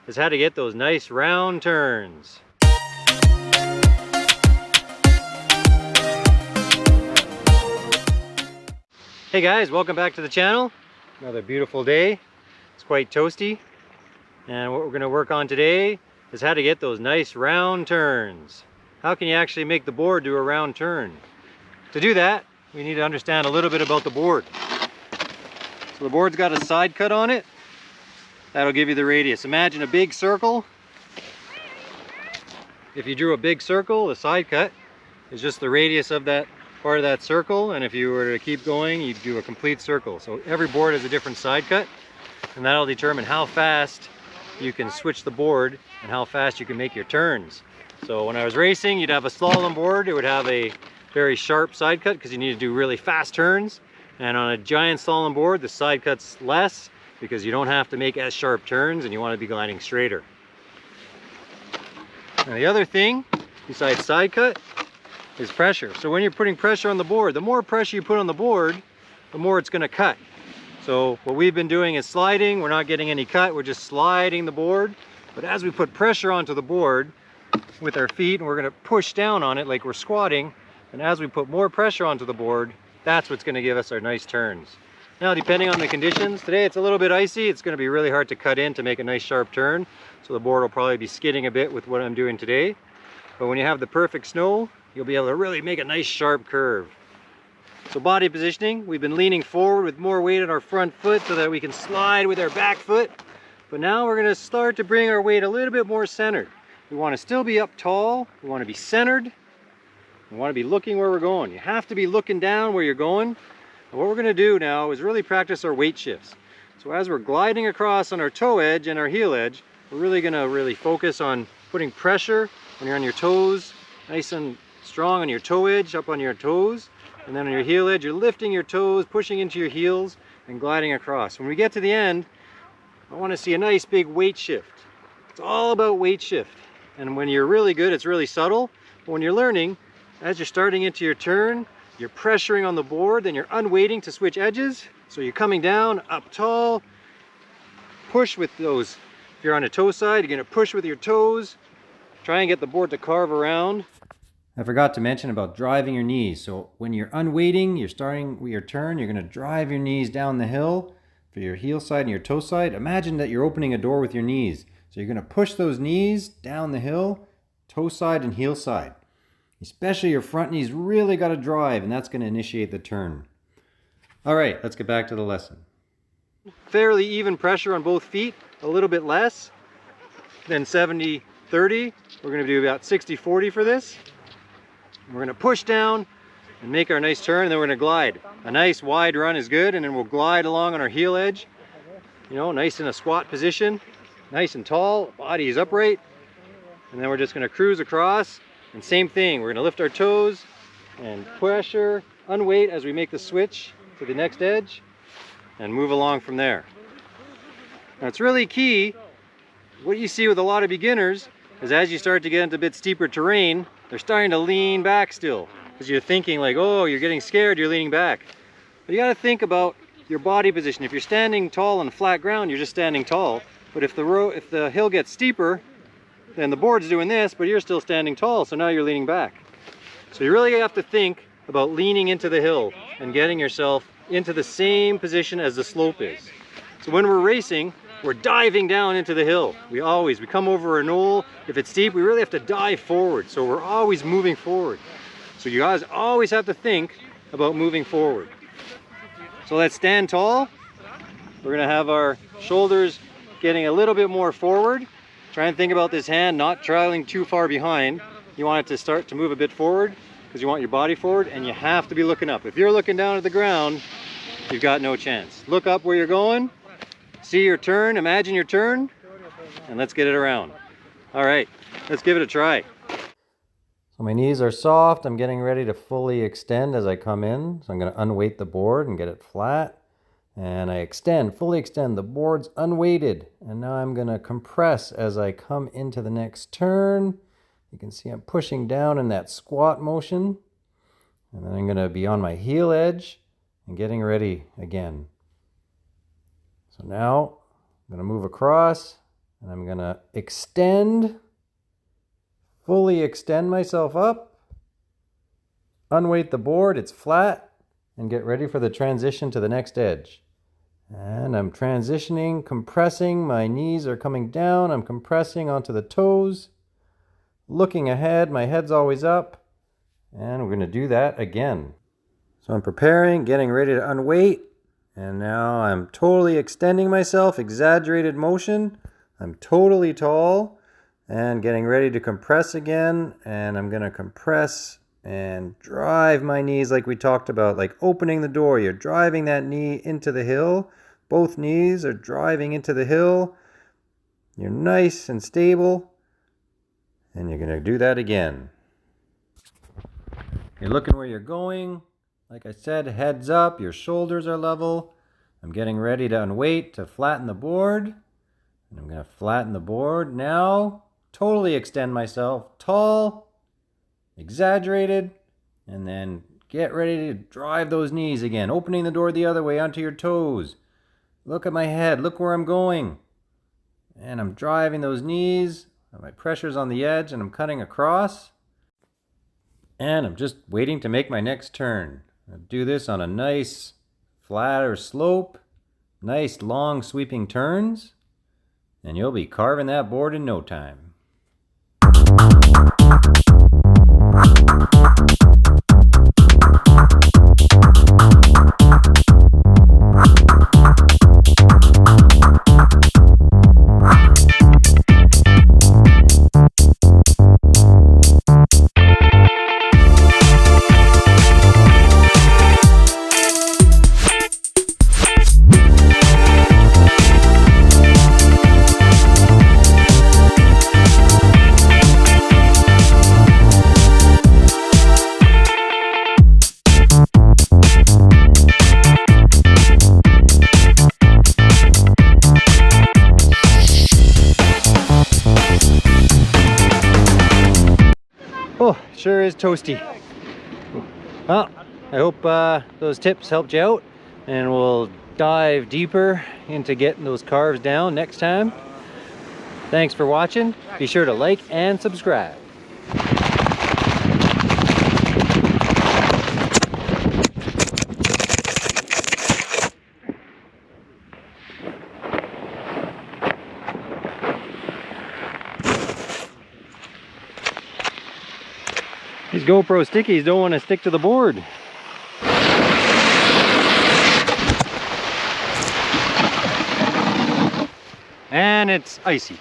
is how to get those nice round turns. Hey guys, welcome back to the channel. Another beautiful day. It's quite toasty. And what we're going to work on today is how to get those nice round turns. How can you actually make the board do a round turn? To do that, we need to understand a little bit about the board. So the board's got a side cut on it. That'll give you the radius. Imagine a big circle. If you drew a big circle, the side cut is just the radius of that part of that circle, and if you were to keep going, you'd do a complete circle. So every board has a different side cut, and that'll determine how fast you can switch the board and how fast you can make your turns. So when I was racing, you'd have a slalom board. It would have a very sharp side cut because you need to do really fast turns, and on a giant slalom board the side cut's less because you don't have to make as sharp turns and you want to be gliding straighter. Now the other thing besides side cut is pressure. So when you're putting pressure on the board, the more pressure you put on the board, the more it's going to cut. So what we've been doing is sliding. We're not getting any cut, we're just sliding the board. But as we put pressure onto the board with our feet, and we're going to push down on it like we're squatting, and as we put more pressure onto the board, that's what's going to give us our nice turns. Now depending on the conditions, today it's a little bit icy. It's going to be really hard to cut in to make a nice sharp turn, so the board will probably be skidding a bit with what I'm doing today. But when you have the perfect snow, you'll be able to really make a nice sharp curve. So body positioning, we've been leaning forward with more weight on our front foot so that we can slide with our back foot. But now we're going to start to bring our weight a little bit more centered. We want to still be up tall, we want to be centered, we want to be looking where we're going. You have to be looking down where you're going. And what we're going to do now is really practice our weight shifts. So as we're gliding across on our toe edge and our heel edge, we're really going to focus on putting pressure when you're on your toes, nice and strong on your toe edge, up on your toes, and then on your heel edge, you're lifting your toes, pushing into your heels, and gliding across. When we get to the end, I want to see a nice big weight shift. It's all about weight shift. And when you're really good, it's really subtle. But when you're learning, as you're starting into your turn, you're pressuring on the board, then you're unweighting to switch edges. So you're coming down, up tall, push with those. If you're on a toe side, you're going to push with your toes, try and get the board to carve around. I forgot to mention about driving your knees. So when you're unweighting, you're starting with your turn, you're going to drive your knees down the hill for your heel side and your toe side. Imagine that you're opening a door with your knees. So you're going to push those knees down the hill, toe side and heel side. Especially your front knees really got to drive, and that's going to initiate the turn. All right, let's get back to the lesson. Fairly even pressure on both feet, a little bit less than 70-30. We're going to do about 60-40 for this. We're going to push down and make our nice turn, and then we're going to glide. A nice wide run is good, and then we'll glide along on our heel edge. You know, nice in a squat position, nice and tall, body is upright. And then we're just going to cruise across, and same thing, we're going to lift our toes and pressure, unweight as we make the switch to the next edge, and move along from there. Now it's really key, what you see with a lot of beginners is as you start to get into a bit steeper terrain, they're starting to lean back still. Because you're thinking like, oh, you're getting scared, you're leaning back. But you got to think about your body position. If you're standing tall on flat ground, you're just standing tall. But if the hill gets steeper, then the board's doing this, but you're still standing tall, so now you're leaning back. So you really have to think about leaning into the hill and getting yourself into the same position as the slope is. So when we're racing, we're diving down into the hill. We come over a knoll. If it's steep, we really have to dive forward. So we're always moving forward. So you guys always have to think about moving forward. So let's stand tall. We're gonna have our shoulders getting a little bit more forward. Try and think about this hand not traveling too far behind. You want it to start to move a bit forward because you want your body forward, and you have to be looking up. If you're looking down at the ground, you've got no chance. Look up where you're going. See your turn, imagine your turn, and let's get it around. All right, let's give it a try. So my knees are soft. I'm getting ready to fully extend as I come in. So I'm going to unweight the board and get it flat. And I fully extend. The board's unweighted. And now I'm going to compress as I come into the next turn. You can see I'm pushing down in that squat motion. And then I'm going to be on my heel edge and getting ready again. So now I'm going to move across And I'm gonna fully extend myself up, unweight the board, it's flat, and get ready for the transition to the next edge. And I'm transitioning, compressing, my knees are coming down, I'm compressing onto the toes, looking ahead, my head's always up, and we're gonna do that again. So I'm preparing, getting ready to unweight, and now I'm totally extending myself, exaggerated motion. I'm totally tall and getting ready to compress again, and I'm gonna compress and drive my knees like we talked about, like opening the door. You're driving that knee into the hill. Both knees are driving into the hill. You're nice and stable, and you're gonna do that again. You're looking where you're going. Like I said, heads up, your shoulders are level. I'm getting ready to unweight to flatten the board. And I'm going to flatten the board now. Totally extend myself. Tall, exaggerated, and then get ready to drive those knees again. Opening the door the other way onto your toes. Look at my head. Look where I'm going. And I'm driving those knees. My pressure's on the edge and I'm cutting across. And I'm just waiting to make my next turn. I'll do this on a nice flatter slope. Nice long sweeping turns. And you'll be carving that board in no time. Oh, sure is toasty. Well, I hope those tips helped you out, and we'll dive deeper into getting those carves down next time. Thanks for watching. Be sure to like and subscribe. These GoPro stickies don't want to stick to the board. And it's icy.